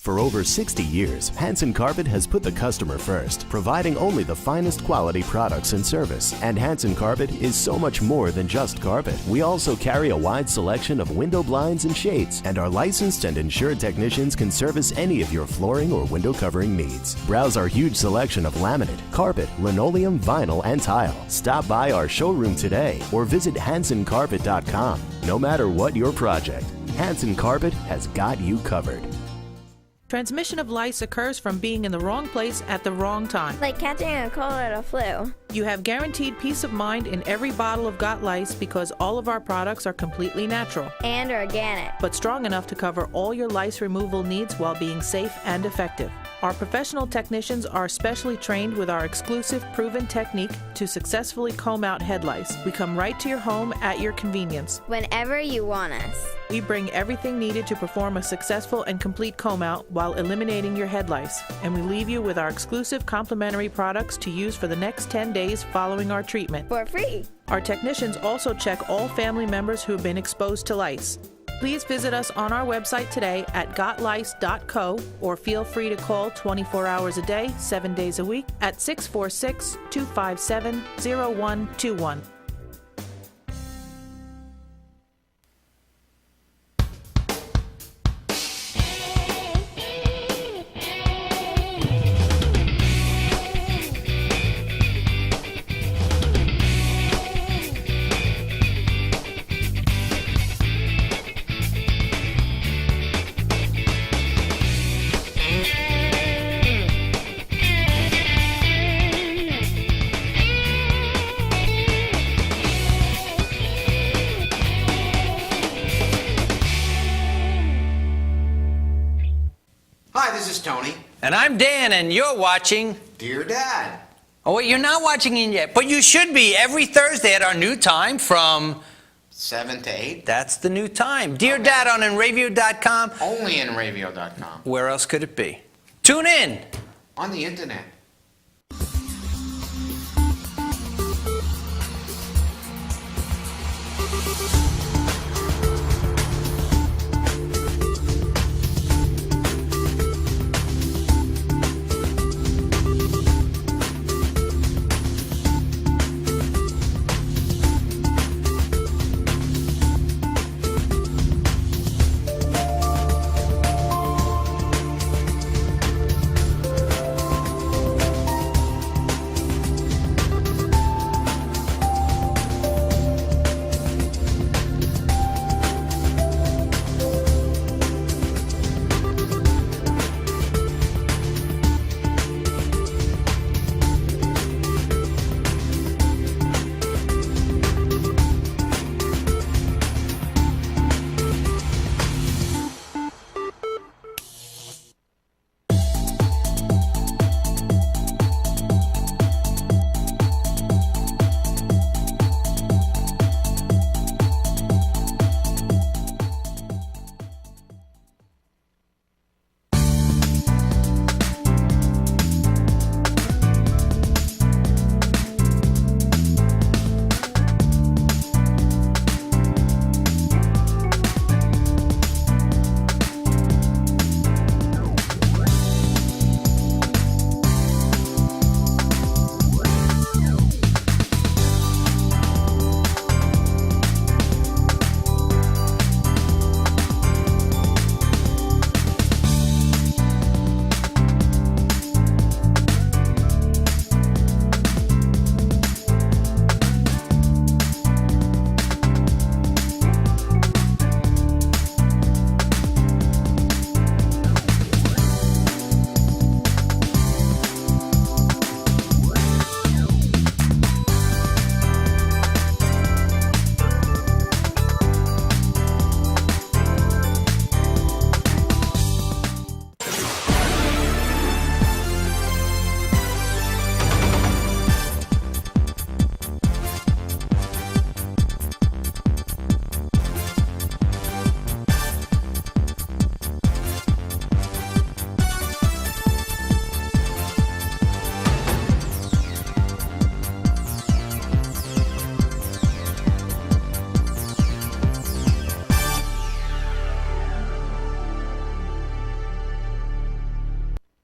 For over 60 years, Hanson Carpet has put the customer first, providing only the finest quality products and service. And Hanson Carpet is so much more than just carpet. We also carry a wide selection of window blinds and shades, and our licensed and insured technicians can service any of your flooring or window covering needs. Browse our huge selection of laminate, carpet, linoleum, vinyl, and tile. Stop by our showroom today or visit hansoncarpet.com. No matter what your project, Hanson Carpet has got you covered. Transmission of lice occurs from being in the wrong place at the wrong time. Like catching a cold or the flu. You have guaranteed peace of mind in every bottle of Got Lice because all of our products are completely natural And organic. but strong enough to cover all your lice removal needs while being safe and effective. Our professional technicians are specially trained with our exclusive proven technique to successfully comb out head lice. We come right to your home at your convenience. Whenever you want us. We bring everything needed to perform a successful and complete comb out while eliminating your head lice. And we leave you with our exclusive complimentary products to use for the next 10 days following our treatment. For free. Our technicians also check all family members who have been exposed to lice. Please visit us on our website today at gotlice.co or feel free to call 24 hours a day, 7 days a week at 646-257-0121. Hi, this is Tony. And I'm Dan, and you're watching... Dear Dad. Oh, wait, you're not watching it yet, but you should be every Thursday at our new time from... 7 to 8. That's the new time. Dear Dad on enravio.com. Only in radio.com. Where else could it be? Tune in. On the internet.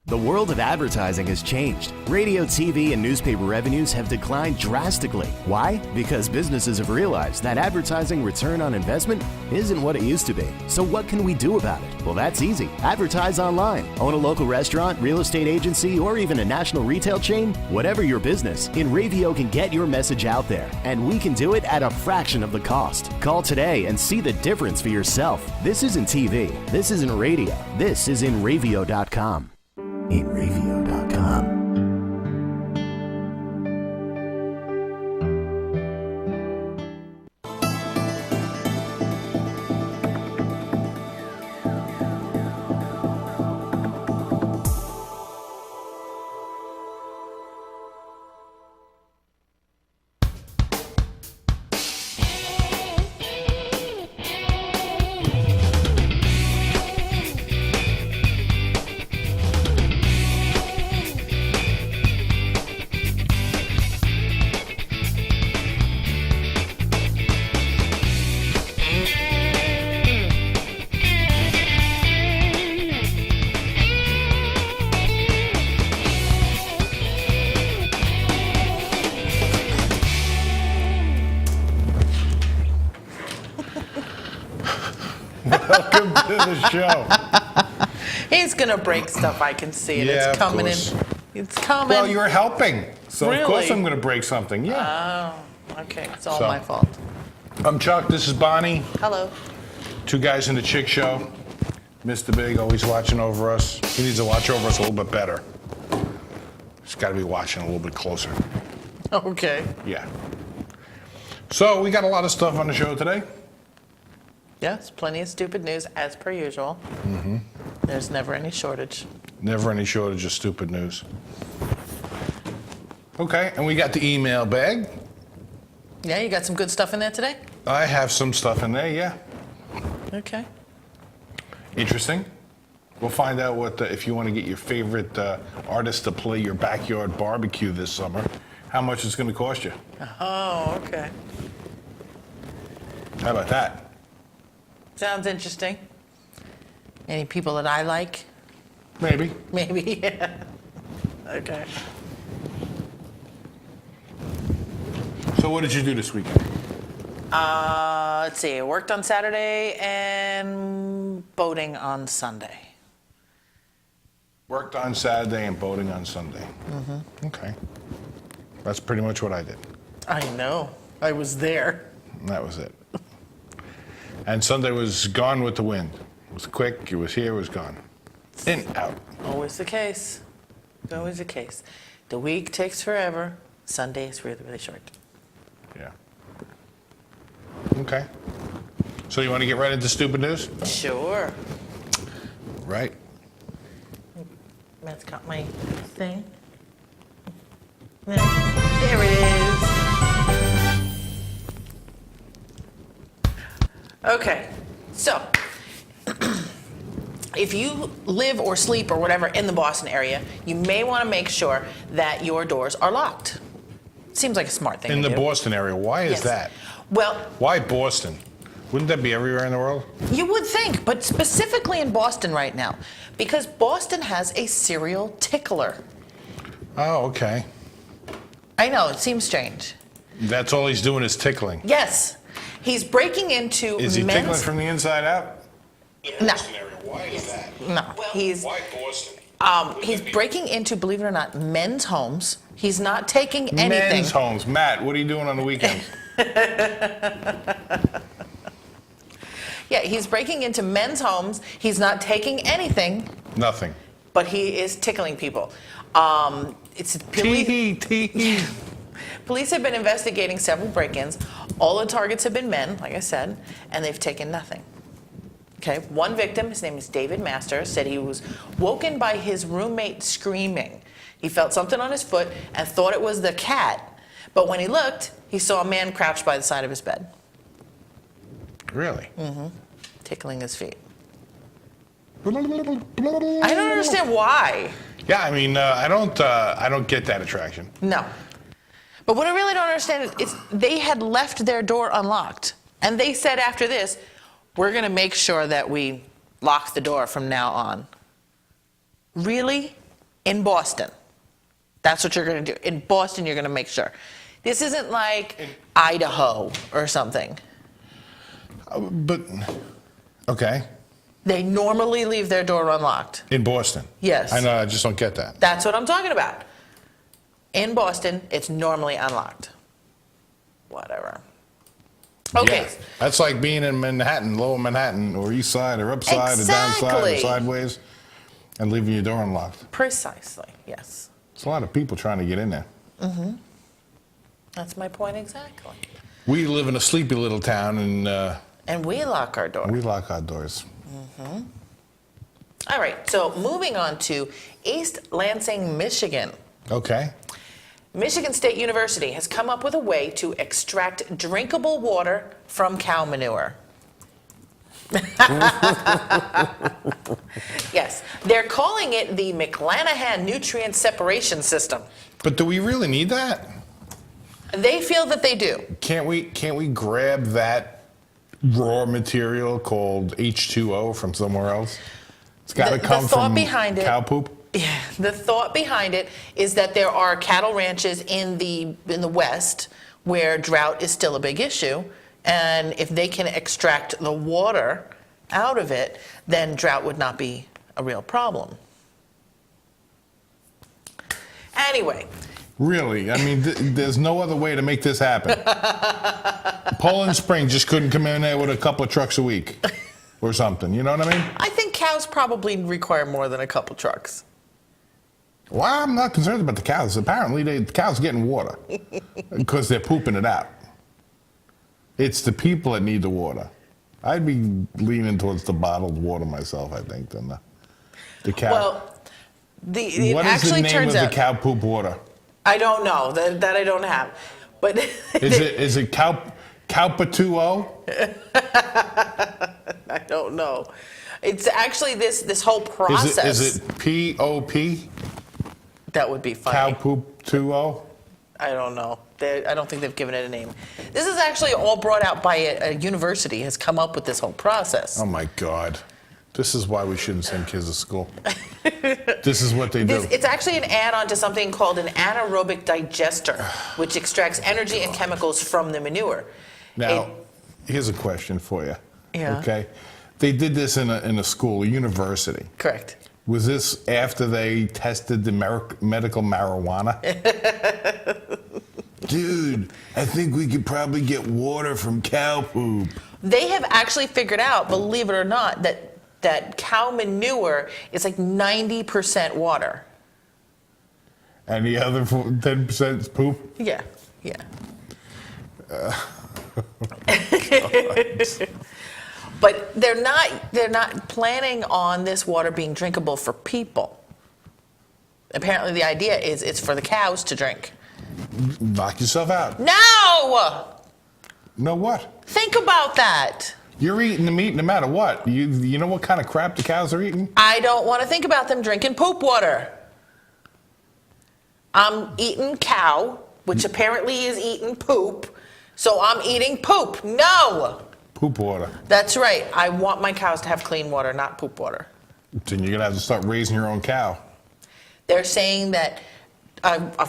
The world of advertising has changed. Radio, TV, and newspaper revenues have declined drastically. Why? Because businesses have realized that advertising return on investment isn't what it used to be. So what can we do about it? Well, that's easy. Advertise online. Own a local restaurant, real estate agency, or even a national retail chain? Whatever your business, InRavio can get your message out there, and we can do it at a fraction of the cost. Call today and see the difference for yourself. This isn't TV. This isn't radio. This is InRavio.com. InRavio.com. Welcome to the show. He's gonna break stuff. I can see it. Yeah, It's coming of course. in. It's coming. Well, you're helping, so of course Really? I'm going to break something. Yeah. Oh, okay. It's all So- my fault. I'm Chuck. This is Bonnie. Hello. Two guys in the Chic show. Mr. Big always watching over us. He needs to watch over us a little bit better. He's got to be watching a little bit closer. Okay. Yeah. So we got a lot of stuff on the show today. Yes, plenty of stupid news as per usual. Mm-hmm. There's never any shortage. Never any shortage of stupid news. Okay, and we got the email bag. Yeah, you got some good stuff in there today? I have some stuff in there, yeah. Okay. Interesting. We'll find out what if you want to get your favorite artist to play your backyard barbecue this summer, how much it's going to cost you. Oh, okay. How about that? Sounds interesting. Any people that I like? Maybe. Maybe, yeah. Okay. So what did you do this weekend? Let's see. I worked on Saturday and boating on Sunday. Worked on Saturday and boating on Sunday. Mm-hmm. Okay. That's pretty much what I did. I know. I was there. And that was it. And Sunday was gone with the wind. It was quick. It was here. It was gone. In, out. Always the case. Always the case. The week takes forever. Sunday is really, really short. Yeah. Okay. So you want to get right into stupid news? Sure. Right. Matt's got my thing. There it is. Okay, so if you live or sleep or whatever in the Boston area, you may want to make sure that your doors are locked. Seems like a smart thing In to the do. Boston area. Why is Yes. that? Well, Why Boston? Wouldn't that be everywhere in the world? you would think, but specifically in Boston right now, because Boston has a serial tickler. Oh, okay. I know, it seems strange. That's all he's doing is tickling. Yes, he's breaking into Is he men's... tickling from the inside out? No. Why is that? No, he's Boston? he's breaking into, believe it or not, men's homes. He's not taking anything. Men's homes. Matt, what are you doing on the weekends? Yeah, he's breaking into men's homes. He's not taking anything, Nothing. but he is tickling people. It's Tee. Police have been investigating several break-ins. All the targets have been men, like I said, and they've taken nothing. Okay, one victim, his name is David Masters, said he was woken by his roommate screaming. He felt something on his foot and thought it was the cat, but when he looked, he saw a man crouched by the side of his bed, Really? tickling his feet. I I don't understand why. Yeah, I mean, I don't get that attraction. No. But what I really don't understand is they had left their door unlocked. And they said after this, we're going to make sure that we lock the door from now on. Really? in Boston. That's what you're going to do. In Boston, you're going to make sure. This isn't like Idaho or something. But, okay. They normally leave their door unlocked. In Boston? Yes. I know, I just don't get that. That's what I'm talking about. In Boston, it's normally unlocked. Whatever. Okay. Yeah. That's like being in Manhattan, lower Manhattan, or east side, or upside, or downside, or sideways, and leaving your door unlocked. Precisely, yes. It's a lot of people trying to get in there. Mm-hmm. That's my point exactly. We live in a sleepy little town, and we lock our door. We lock our doors. Mm-hmm. All right, so moving on to East Lansing, Michigan. Okay. Michigan State University has come up with a way to extract drinkable water from cow manure. Yes, they're calling it the McClanahan Nutrient Separation System. But do we really need that? They feel that they do. Can't we grab that raw material called H2O from somewhere else? It's got to come from cow poop. Yeah, the thought behind it is that there are cattle ranches in the West where drought is still a big issue, and if they can extract the water out of it, then drought would not be a real problem. Anyway. Really? I mean, there's no other way to make this happen. Poland Spring just couldn't come in there with a couple of trucks a week or something. You know what I mean? I think cows probably require more than a couple trucks. Well, I'm not concerned about the cows. Apparently, the cows getting water because they're pooping it out. It's the people that need the water. I'd be leaning towards the bottled water myself, I think, than the cow. Well, it what actually is the name turns of out, the cow poop water? I don't know. That I don't have. But is it Cowpatuo? I don't know. It's actually this whole process. Is it POP? That would be funny. Cow poop 2O? I don't know. I don't think they've given it a name. This is actually all brought out by a university has come up with this whole process. Oh my God. This is why we shouldn't send kids to school. This is what they do. It's actually an add-on to something called an anaerobic digester, which extracts energy and chemicals from the manure. Now, here's a question for you. Yeah. Okay. They did this in a school, a university. Correct. Was this after they tested the medical marijuana? Dude, I think we could probably get water from cow poop. They have actually figured out, believe it or not, that cow manure is like 90% water. And the other 10% is poop? Yeah. But they're not planning on this water being drinkable for people. Apparently the idea is it's for the cows to drink. Knock yourself out. No! No what? Think about that. You're eating the meat no matter what. You know what kind of crap the cows are eating? I don't want to think about them drinking poop water. I'm eating cow, which apparently is eating poop, so I'm eating poop. No! Poop water. That's right. I want my cows to have clean water, not poop water. Then you're going to have to start raising your own cow. They're saying that a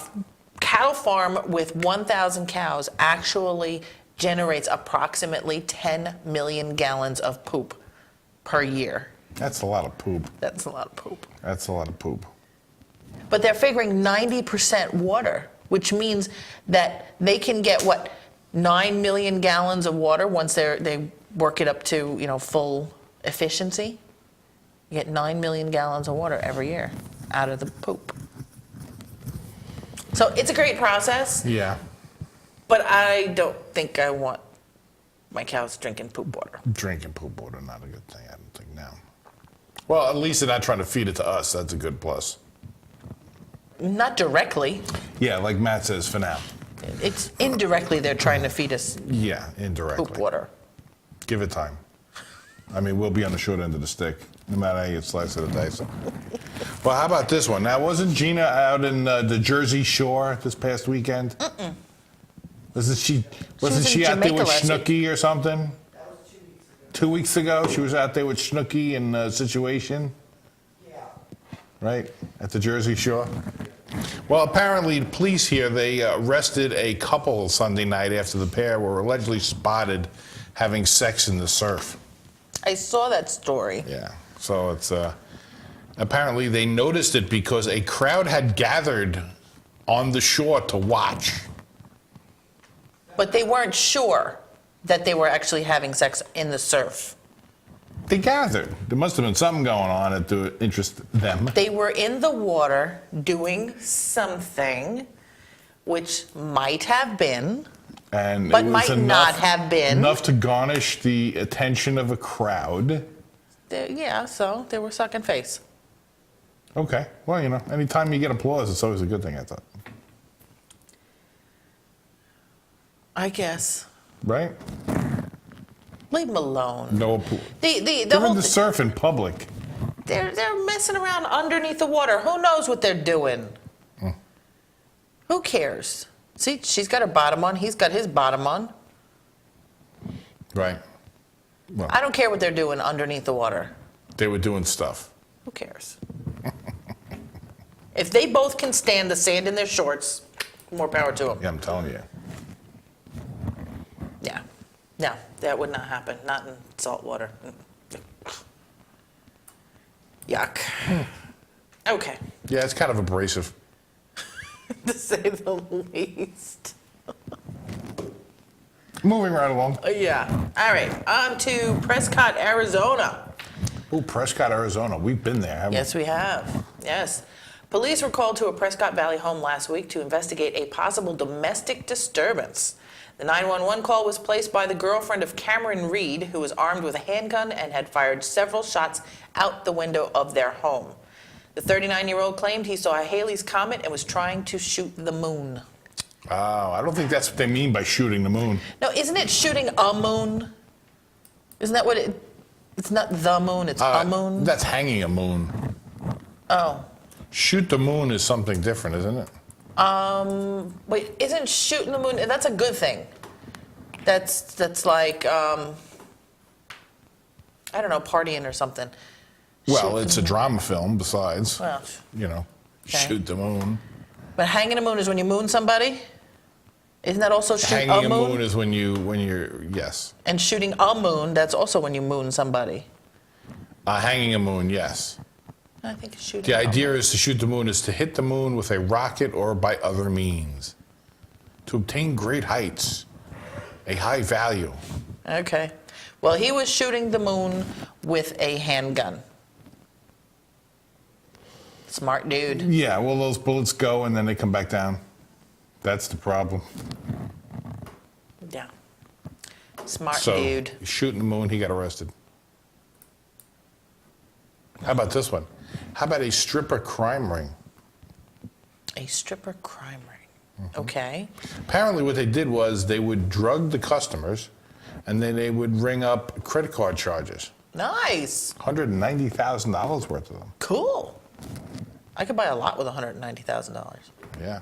cattle farm with 1,000 cows actually generates approximately 10 million gallons of poop per year. That's a lot of poop. That's a lot of poop. That's a lot of poop. But they're figuring 90% water, which means that they can get, 9 million gallons of water once they work it up to, full efficiency. You get 9 million gallons of water every year out of the poop. So it's a great process. Yeah. But I don't think I want my cows drinking poop water. Drinking poop water, not a good thing, I don't think now. Well, at least they're not trying to feed it to us. That's a good plus. Not directly. Yeah, like Matt says, for now. It's indirectly they're trying to feed us Yeah, indirectly. poop water. Give it time. I mean, we'll be on the short end of the stick, no matter how you slice it or dice it. Well, how about this one? Now, wasn't Gina out in the Jersey Shore this past weekend? Mm-mm. Wasn't she in out there Jamaica with last week. Snooki or something? 2 weeks ago, she was out there with Snooki in Situation. right, at the Jersey Shore. Well, apparently, police here, they arrested a couple Sunday night after the pair were allegedly spotted having sex in the surf. I saw that story. Yeah, so it's apparently they noticed it because a crowd had gathered on the shore to watch. But they weren't sure that they were actually having sex in the surf. They gathered. There must have been something going on that to interest them. They were in the water doing something, which might have been, And but it was might not have been. enough to garnish the attention of a crowd. Yeah, so they were sucking face. Okay. Well, you know, anytime you get applause, it's always a good thing, I thought. I guess. Right? Leave them alone. No applause. The They're whole in the surf in public. they're messing around underneath the water. Who knows what they're doing? Who cares? See, she's got her bottom on. He's got his bottom on. Right. Well, I don't care what they're doing underneath the water. they were doing stuff. Who cares? If they both can stand the sand in their shorts, more power to them. Yeah, I'm telling you. Yeah. No, that would not happen. Not in salt water. Yuck. Okay. Yeah, it's kind of abrasive. To say the least. Moving right along. Yeah. All right. On to Prescott, Arizona. Oh, Prescott, Arizona. We've been there, haven't Yes, we have. Yes. Police were called to a Prescott Valley home last week to investigate a possible domestic disturbance. The 911 call was placed by the girlfriend of Cameron Reed, who was armed with a handgun and had fired several shots out the window of their home. The 39-year-old claimed he saw a Halley's Comet and was trying to shoot the moon. Oh, I don't think that's what they mean by shooting the moon. No, isn't it shooting a moon? Isn't that what it... It's not the moon, it's a moon? That's hanging a moon. Oh. Shoot the moon is something different, isn't it? Wait, isn't shooting the moon... That's a good thing. That's like, I don't know, partying or something. Well, Shoot it's the a moon. drama film besides, Well, you know, okay. shoot the moon. But hanging a moon is when you moon somebody? Isn't that also shooting Hanging a a moon? moon is when you're, yes. And shooting a moon, that's also when you moon somebody. Hanging a moon, yes. I think it's shooting The a idea moon. is to shoot the moon is to hit the moon with a rocket or by other means. To obtain great heights, a high value. Okay. Well, he was shooting the moon with a handgun. Smart dude. Yeah, well, those bullets go and then they come back down. That's the problem. Yeah. Smart So, dude. shooting the moon, he got arrested. How about this one? How about a stripper crime ring? A stripper crime ring. Mm-hmm. Okay. Apparently what they did was they would drug the customers and then they would ring up credit card charges. Nice. $190,000 worth of them. Cool. I could buy a lot with $190,000. Yeah.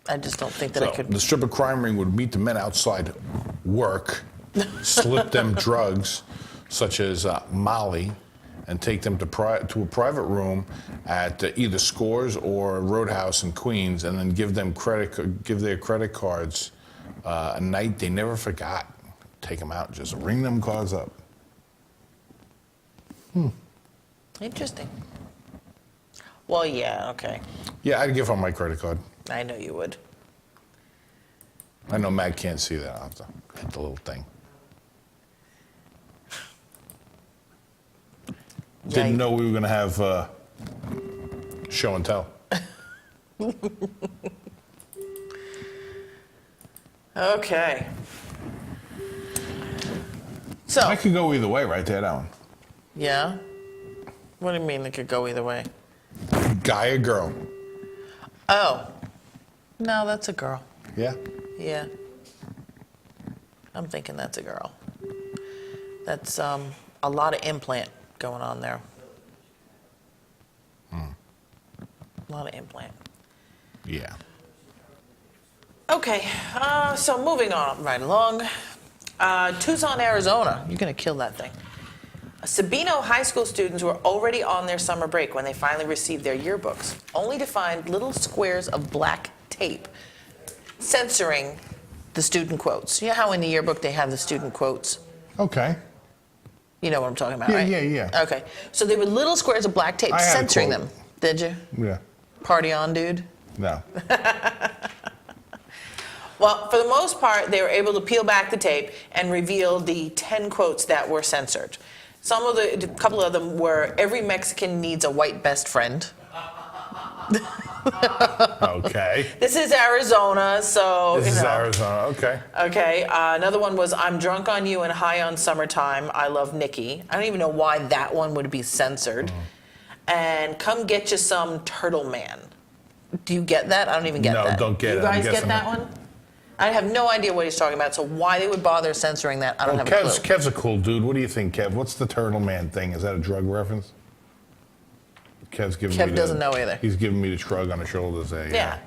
I just don't think that I So could. the stripper crime ring would meet the men outside work, slip them drugs such as Molly, and take them to a private room at either Scores or Roadhouse in Queens, and then give their credit cards a night they never forgot. Take them out, just ring them cards up. Interesting. Well, yeah, okay. Yeah, I'd give her my credit card. I know you would. I know Matt can't see that. I'll have to hit the little thing. Didn't Yikes. know we were going to have show and tell. Okay. So, I could go either way right there, that one. yeah? What do you mean it could go either way? Guy or girl? Oh. No, that's a girl. Yeah? Yeah. I'm thinking that's a girl. That's a lot of implant going on there. A lot of implant. Yeah. Okay, so moving on right along. Tucson, Arizona. You're going to kill that thing. Sabino High School students were already on their summer break when they finally received their yearbooks, only to find little squares of black tape censoring the student quotes. You know how in the yearbook they have the student quotes? Okay. You know what I'm talking about, Yeah, right? yeah. Okay. So they were little squares of black tape I had a censoring quote. them. Did you? Yeah. Party on, dude. No. Well, for the most part, they were able to peel back the tape and reveal the 10 quotes that were censored. A couple of them were, every Mexican needs a white best friend. Okay. This is Arizona, so, This is Arizona. Okay. Okay, another one was, I'm drunk on you and high on summertime. I love Nikki. I don't even know why that one would be censored. And come get you some Turtle Man. Do you get that? I don't even get No, that. don't get it. You I'm guys get guessing that one? I have no idea what he's talking about, so why they would bother censoring that, I don't have a clue. Kev's a cool dude. What do you think, Kev? What's the Turtle Man thing? Is that a drug reference? Kev doesn't know either. He's giving me the shrug on the shoulders there. Yeah.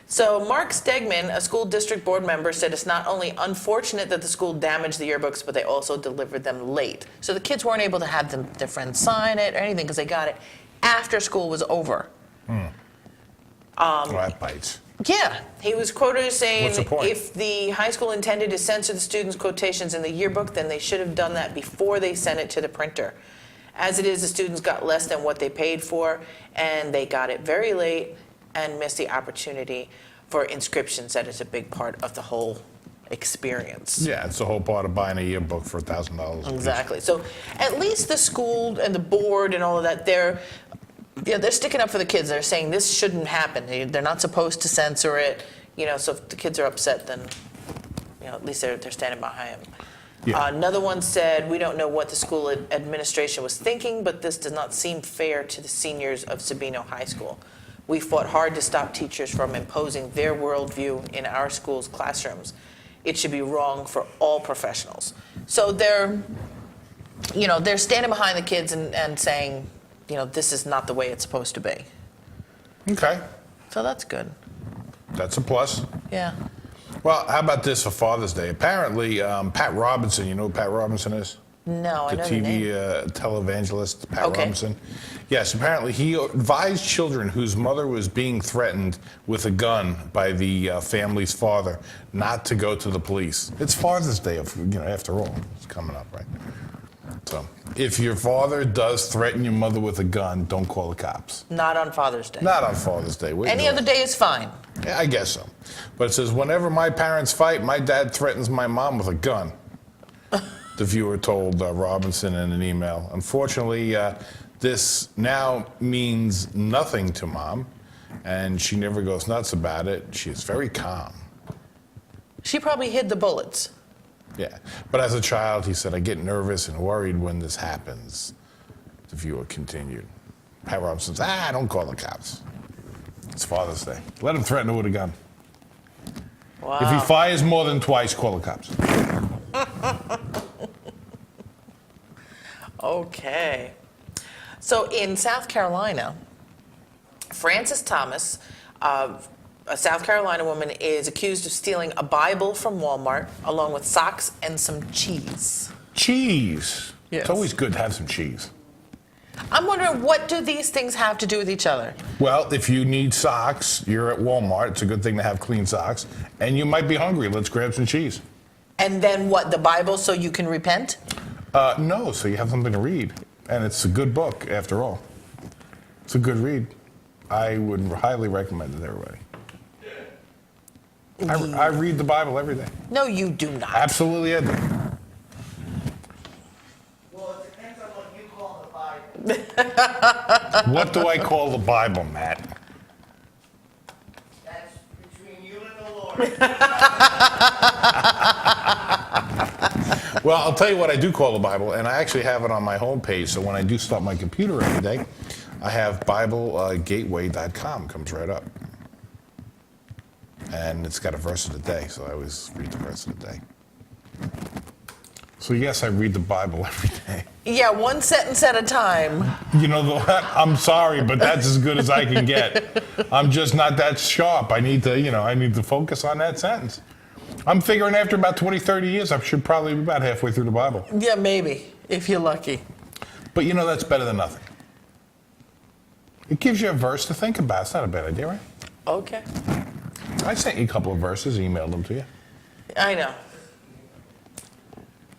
So Mark Stegman, a school district board member, said it's not only unfortunate that the school damaged the yearbooks, but they also delivered them late. So the kids weren't able to have their friends sign it or anything because they got it after school was over. That bites. Yeah, he was quoted as saying, What's the point? if the high school intended to censor the students' quotations in the yearbook, then they should have done that before they sent it to the printer. As it is, the students got less than what they paid for, and they got it very late and missed the opportunity for inscriptions. That is a big part of the whole experience. Yeah, it's the whole part of buying a yearbook for $1,000. Exactly. So at least the school and the board and all of that, they're sticking up for the kids. They're saying this shouldn't happen. They're not supposed to censor it. So if the kids are upset, then at least they're standing behind them. Yeah. Another one said, we don't know what the school administration was thinking, but this does not seem fair to the seniors of Sabino High School. We fought hard to stop teachers from imposing their worldview in our school's classrooms. It should be wrong for all professionals. So they're standing behind the kids and saying, this is not the way it's supposed to be. Okay. So that's good. That's a plus. Yeah. Well, how about this for Father's Day? Apparently, Pat Robinson, you know who Pat Robinson is? No, I The know the name. TV televangelist, Pat Okay. Robinson. Yes, apparently he advised children whose mother was being threatened with a gun by the family's father not to go to the police. It's Father's Day, after all. It's coming up, right? So, if your father does threaten your mother with a gun, don't call the cops. Not on Father's Day. Not on Father's Day. Any other day is fine. Yeah, I guess so. But it says, whenever my parents fight, my dad threatens my mom with a gun. The viewer told Robinson in an email. Unfortunately, this now means nothing to Mom, and she never goes nuts about it. She's very calm. She probably hid the bullets. Yeah. But as a child, he said, I get nervous and worried when this happens. The viewer continued. Pat Robinson says, don't call the cops. It's Father's Day. Let him threaten her with a gun. Wow. If he fires more than twice, call the cops. Okay. So in South Carolina, Frances Thomas, a South Carolina woman, is accused of stealing a Bible from Walmart along with socks and some cheese. Cheese. Yes. It's always good to have some cheese. I'm wondering, what do these things have to do with each other? Well, if you need socks, you're at Walmart. It's a good thing to have clean socks. And you might be hungry. Let's grab some cheese. And then what, the Bible so you can repent? No, so you have something to read. And it's a good book, after all. It's a good read. I would highly recommend it to everybody. I read the Bible every day. No, you do not. Absolutely, I do. Well, it depends on what you call the Bible. What do I call the Bible, Matt? That's between you and the Lord. Well, I'll tell you what I do call the Bible, and I actually have it on my homepage. So when I do start my computer every day, I have BibleGateway.com. Comes right up. And it's got a verse of the day, so I always read the verse of the day. So yes, I read the Bible every day. Yeah, one sentence at a time. You know what? I'm sorry, but that's as good as I can get. I'm just not that sharp. I need to focus on that sentence. I'm figuring after about 20, 30 years, I should probably be about halfway through the Bible. Yeah, maybe, if you're lucky. But you know, that's better than nothing. It gives you a verse to think about. It's not a bad idea, right? Okay. I sent you a couple of verses, emailed them to you. I know.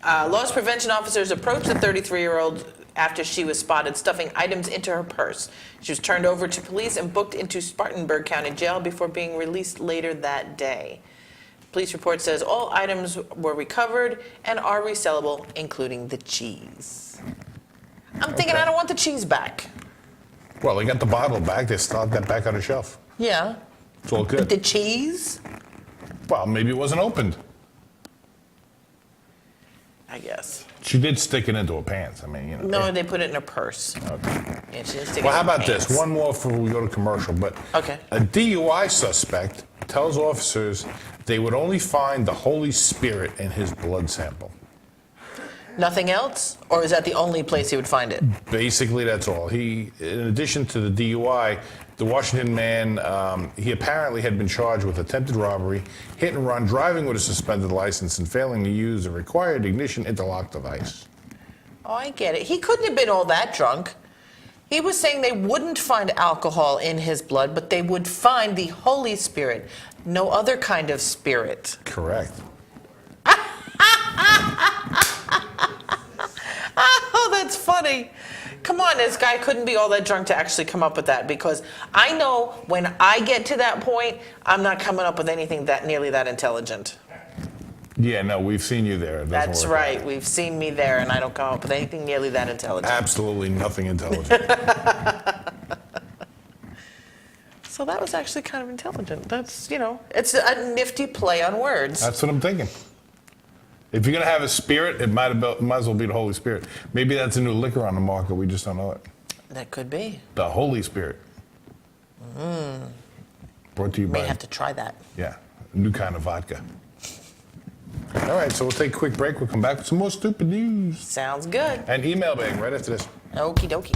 Loss prevention officers approached the 33-year-old after she was spotted stuffing items into her purse. She was turned over to police and booked into Spartanburg County Jail before being released later that day. Police report says all items were recovered and are resellable, including the cheese. I'm thinking I don't want the cheese back. Well, they got the bottle back. They stocked that back on the shelf. Yeah. It's all But good. the cheese? Well, maybe it wasn't opened. I guess. She did stick it into her pants. I mean, you know. No, they put it in her purse. Okay. Yeah, she didn't stick Well, it how in her about this? pants. One more before we go to commercial. But Okay. a DUI suspect tells officers they would only find the Holy Spirit in his blood sample. Nothing else? Or is that the only place he would find it? Basically, that's all. He, in addition to the DUI, the Washington man, he apparently had been charged with attempted robbery, hit and run, driving with a suspended license, and failing to use a required ignition interlock device. Oh, I get it. He couldn't have been all that drunk. He was saying they wouldn't find alcohol in his blood, but they would find the Holy Spirit. No other kind of spirit. Correct. Oh, that's funny. Come on, this guy couldn't be all that drunk to actually come up with that, because I know when I get to that point, I'm not coming up with anything that nearly that intelligent. Yeah, no, we've seen you there. It doesn't That's work right. out. We've seen me there, and I don't come up with anything nearly that intelligent. Absolutely nothing intelligent. So that was actually kind of intelligent. That's, you know, it's a nifty play on words. That's what I'm thinking. If you're going to have a spirit, it might as well be the Holy Spirit. Maybe that's a new liquor on the market. We just don't know it. That could be. The Holy Spirit. Brought to you May by, have to try that. yeah, a new kind of vodka. All right, so we'll take a quick break. We'll come back with some more stupid news. Sounds good. And email bag right after this. Okie dokie.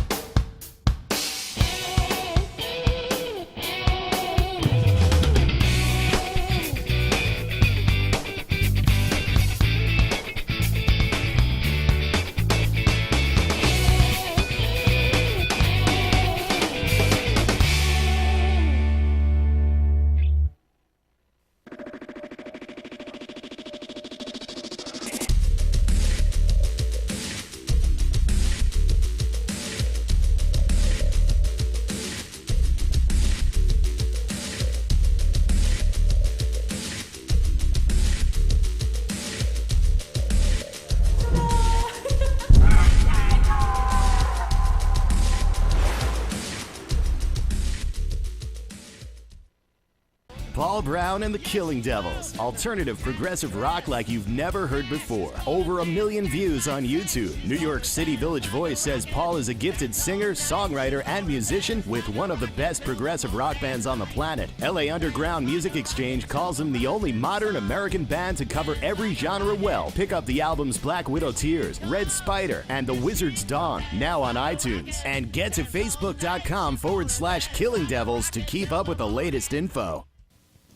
Paul Brown and the Killing Devils. Alternative progressive rock like you've never heard before. Over 1 million views on YouTube. New York City Village Voice says Paul is a gifted singer, songwriter, and musician with one of the best progressive rock bands on the planet. LA Underground Music Exchange calls him the only modern American band to cover every genre well. Pick up the albums Black Widow Tears, Red Spider, and The Wizard's Dawn, now on iTunes. And get to facebook.com/Killing Devils to keep up with the latest info.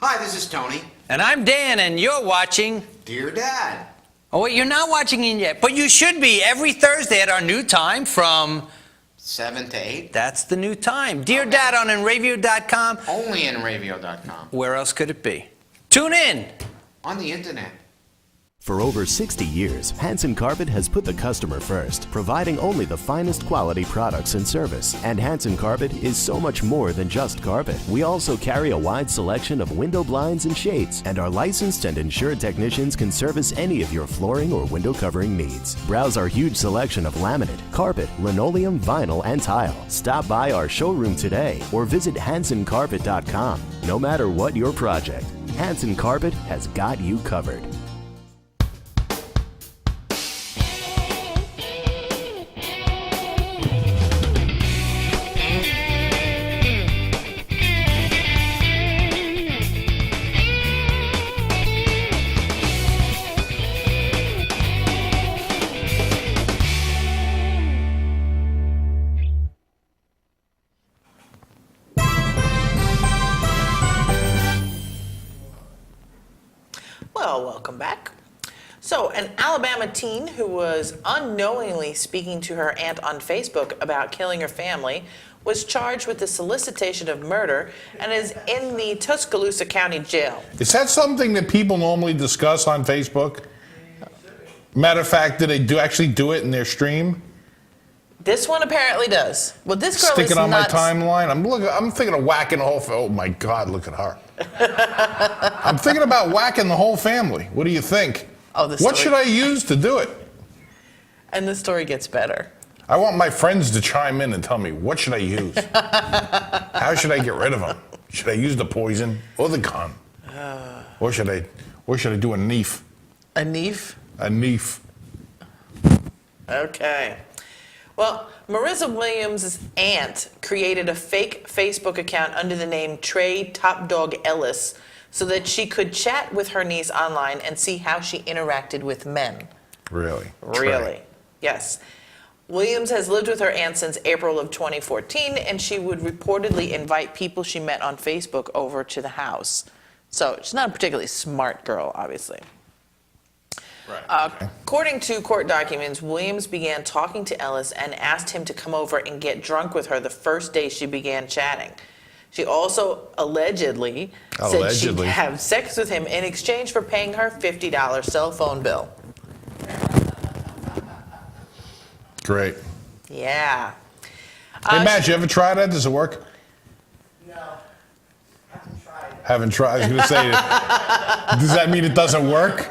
Hi, this is Tony. And I'm Dan, and you're watching. Dear Dad. Oh, wait, you're not watching it yet, but you should be every Thursday at our new time from. 7 to 8. That's the new time. Dear Okay. Dad on enravio.com. Only in radio.com. Where else could it be? Tune in. On the internet. For over 60 years, Hanson Carpet has put the customer first, providing only the finest quality products and service. And Hanson Carpet is so much more than just carpet. We also carry a wide selection of window blinds and shades, and our licensed and insured technicians can service any of your flooring or window covering needs. Browse our huge selection of laminate, carpet, linoleum, vinyl, and tile. Stop by our showroom today or visit hansoncarpet.com. No matter what your project, Hanson Carpet has got you covered. Well, welcome back. So, an Alabama teen who was unknowingly speaking to her aunt on Facebook about killing her family was charged with the solicitation of murder and is in the Tuscaloosa County Jail. Is that something that people normally discuss on Facebook? Matter of fact, do they actually do it in their stream? This one apparently does. Well, this girl Stick is it on nuts. my timeline. I'm thinking of whacking the whole. Oh my God! Look at her. I'm thinking about whacking the whole family. What do you think? Oh, the What story- should I use to do it? And the story gets better. I want my friends to chime in and tell me, what should I use? How should I get rid of them? Should I use the poison or the gun? Or should I do a knife? A knife? A knife. Okay. Well, Marissa Williams' aunt created a fake Facebook account under the name Trey Top Dog Ellis so that she could chat with her niece online and see how she interacted with men. Really? Really? Trey. Yes. Williams has lived with her aunt since April of 2014, and she would reportedly invite people she met on Facebook over to the house. So she's not a particularly smart girl, obviously. Right. According to court documents, Williams began talking to Ellis and asked him to come over and get drunk with her the first day she began chatting. She also allegedly said she'd have sex with him in exchange for paying her $50 cell phone bill. Great. Yeah. Hey, Matt, you ever tried that? Does it work? No, haven't tried. Haven't tried. I was going to say, does that mean it doesn't work?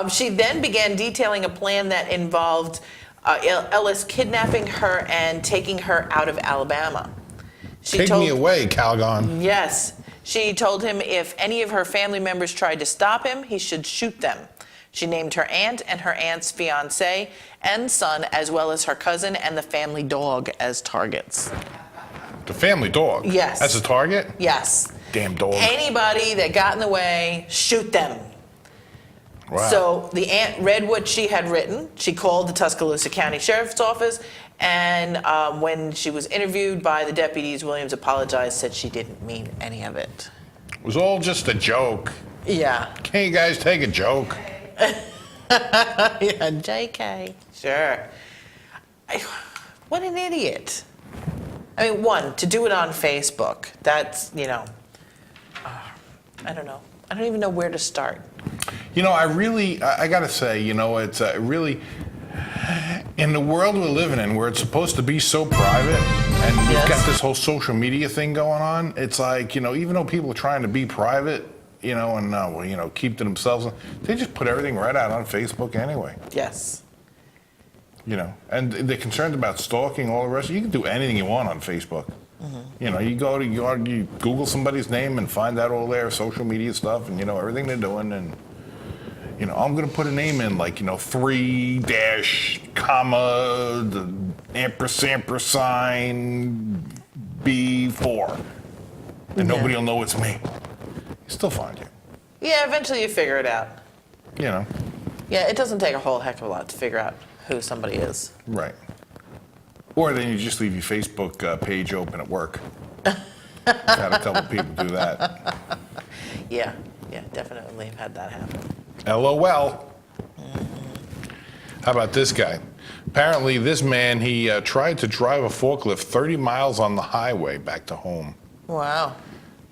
She then began detailing a plan that involved Ellis kidnapping her and taking her out of Alabama. Take me away, Calgon. Yes. She told him if any of her family members tried to stop him, he should shoot them. She named her aunt and her aunt's fiancé and son, as well as her cousin and the family dog, as targets. The family dog? Yes. As a target? Yes. Damn dog. Anybody that got in the way, shoot them. Wow. So the aunt read what she had written. She called the Tuscaloosa County Sheriff's Office, and when she was interviewed by the deputies, Williams apologized, said she didn't mean any of it. It was all just a joke. Yeah. Can't you guys take a joke? Yeah, JK. Sure. What an idiot. I mean, one, to do it on Facebook, that's, I don't know. I don't even know where to start. You know, I got to say, it's really, in the world we're living in, where it's supposed to be so private, and you've got this whole social media thing going on, it's like, even though people are trying to be private, and keep to themselves, they just put everything right out on Facebook anyway. Yes. And they're concerned about stalking, all the rest. You can do anything you want on Facebook. Mm-hmm. You Google somebody's name and find out all their social media stuff and everything they're doing, and I'm gonna put a name in like 3 dash comma the ampersand B4, and nobody will know it's me. Still find you. Yeah, eventually you figure it out. Yeah, it doesn't take a whole heck of a lot to figure out who somebody is. Right. Or then you just leave your Facebook page open at work. Had a couple people do that. Yeah, definitely have had that happen. LOL. How about this guy? Apparently, this man, he tried to drive a forklift 30 miles on the highway back to home. Wow.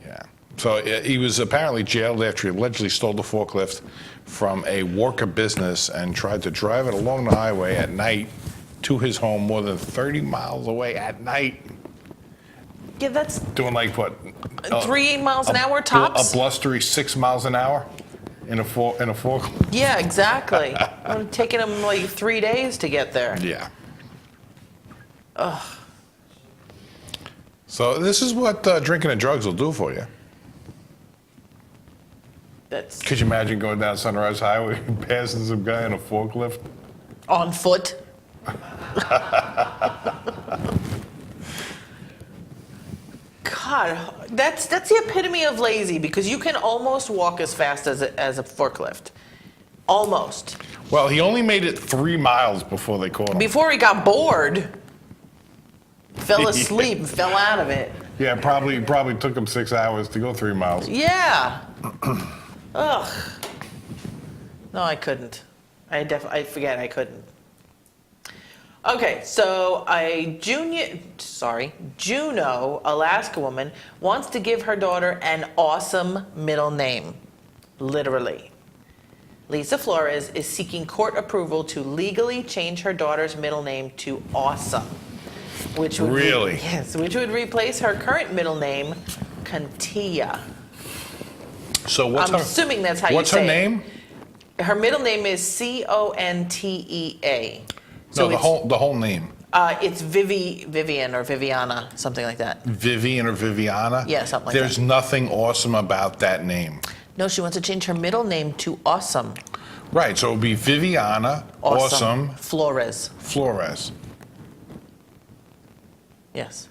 Yeah. So he was apparently jailed after he allegedly stole the forklift from a Walker business and tried to drive it along the highway at night to his home more than 30 miles away at night. Yeah, that's Doing like what? 3 miles an hour tops? A blustery 6 miles an hour in a forklift. Yeah, exactly. It would have taken him like 3 days to get there. Yeah. Ugh. So this is what drinking and drugs will do for you. Could you imagine going down Sunrise Highway and passing some guy in a forklift? On foot? God, that's the epitome of lazy, because you can almost walk as fast as a forklift. Almost. Well, he only made it 3 miles before they caught him. Before he got bored, fell asleep, and fell out of it. Yeah, probably took him 6 hours to go 3 miles. Yeah. Ugh. No, I couldn't. I forget I couldn't. Okay, so Juneau, Alaska woman, wants to give her daughter an awesome middle name. Literally. Lisa Flores is seeking court approval to legally change her daughter's middle name to Awesome. Which would which would replace her current middle name, Contia. So what's I'm assuming that's how you say it. What's her name? Her middle name is Contea. No, the whole name. It's Vivian or Viviana, something like that. Vivian or Viviana? Yeah, something like There's that. nothing awesome about that name. No, she wants to change her middle name to Awesome. Right, so it would be Viviana Awesome Flores. Flores. Yes.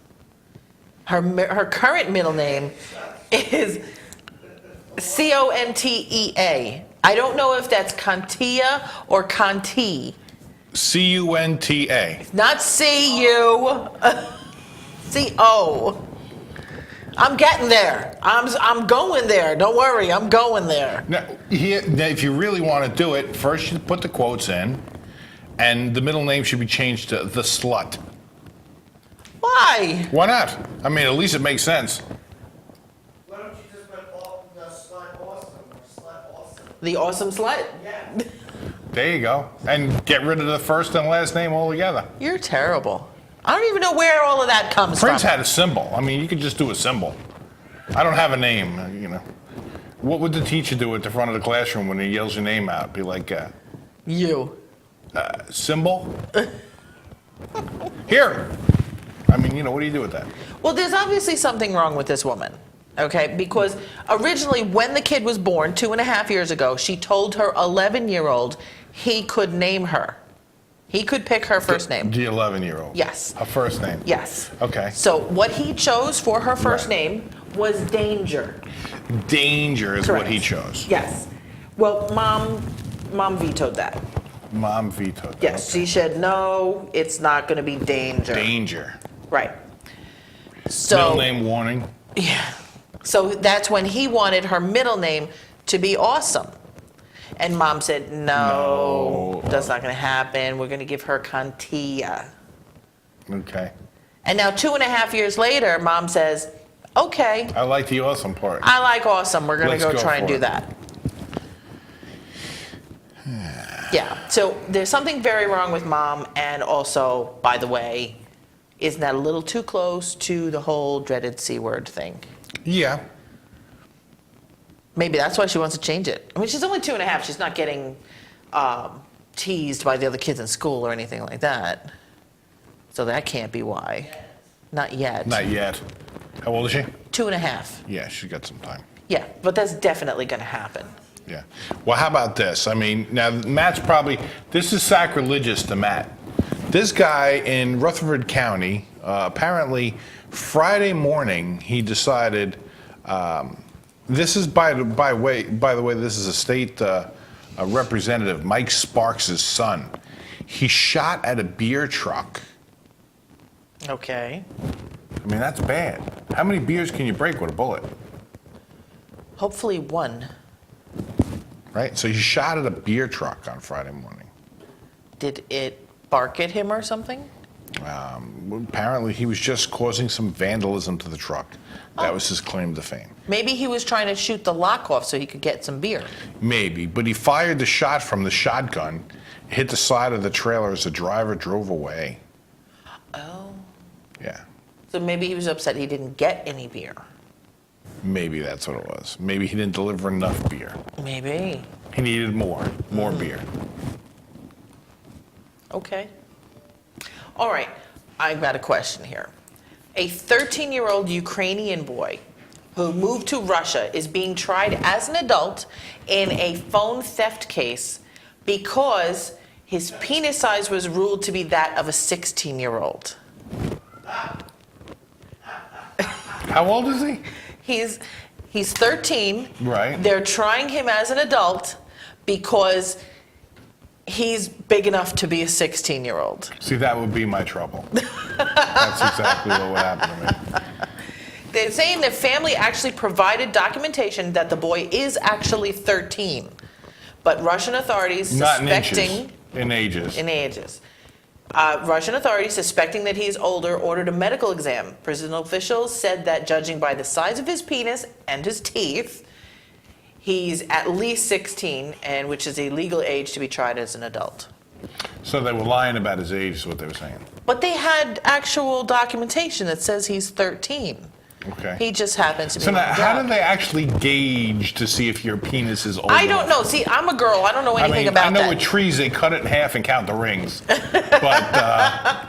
Her current middle name is Contea. I don't know if that's Contia or Conti. Cunta. Not C-U. C-O. I'm getting there. I'm going there. Don't worry, I'm going there. Now, if you really want to do it, first you put the quotes in, and the middle name should be changed to the Slut. Why? Why not? I mean, at least it makes sense. Why don't you just put the slut awesome or slut awesome? The Awesome Slut? Yeah. There you go. And get rid of the first and last name altogether. You're terrible. I don't even know where all of that comes Prince from. had a symbol. I mean, you could just do a symbol. I don't have a name, you know. What would the teacher do at the front of the classroom when he yells your name out? Be like, You. symbol? Here. I mean, you know, what do you do with that? Well, there's obviously something wrong with this woman, okay? Because originally, when the kid was born 2.5 years ago, she told her 11-year-old he could name her. He could pick her first name. The 11-year-old. Yes. A first name. Yes. Okay. So what he chose for her first Right. name was Danger. Danger is what Correct. he chose. Yes. Well, mom vetoed that. Mom vetoed that. Yes, Okay. she said, no, it's not going to be Danger. Danger. Right. So, Middle name warning. yeah. So that's when he wanted her middle name to be Awesome. And mom said, no, that's not going to happen. We're going to give her Contia. Okay. And now 2.5 years later, mom says, okay, I like the awesome part. I like Awesome. We're going to Let's go go try and for do it. that. Yeah. So there's something very wrong with mom. And also, by the way, isn't that a little too close to the whole dreaded C word thing? Yeah. Maybe that's why she wants to change it. I mean, she's only 2.5. She's not getting teased by the other kids in school or anything like that. So that can't be why. Not yet. Not yet. How old is she? 2.5. Yeah, she's got some time. Yeah, but that's definitely going to happen. Yeah. Well, how about this? I mean, now Matt's probably, this is sacrilegious to Matt. This guy in Rutherford County, apparently Friday morning, he decided, this is by the way, this is a state representative, Mike Sparks' son. He shot at a beer truck. Okay. I mean, that's bad. How many beers can you break with a bullet? Hopefully one. Right? So he shot at a beer truck on Friday morning. Did it bark at him or something? Apparently, he was just causing some vandalism to the truck. That was his claim to fame. Maybe he was trying to shoot the lock off so he could get some beer. Maybe, but he fired the shot from the shotgun, hit the side of the trailer as the driver drove away. Oh. Yeah, So maybe he was upset he didn't get any beer. maybe that's what it was. Maybe he didn't deliver enough beer. Maybe. He needed more beer. Okay. All right. I've got a question here. A 13-year-old Ukrainian boy who moved to Russia is being tried as an adult in a phone theft case because his penis size was ruled to be that of a 16-year-old. How old is he? He's 13. Right. They're trying him as an adult because he's big enough to be a 16-year-old. See, that would be my trouble. That's exactly what would happen to me. they're saying their family actually provided documentation that the boy is actually 13. But Russian authorities Not in suspecting... inches, in ages. In ages. Russian authorities suspecting that he is older ordered a medical exam. Prison officials said that judging by the size of his penis and his teeth, he's at least 16, and which is a legal age to be tried as an adult. So they were lying about his age, is what they were saying. But they had actual documentation that says he's 13. Okay. He just happens to be. So now, lying how down. do they actually gauge to see if your penis is old I don't enough? know. See, I'm a girl. I don't know anything about I know that. with trees they cut it in half and count the rings, but I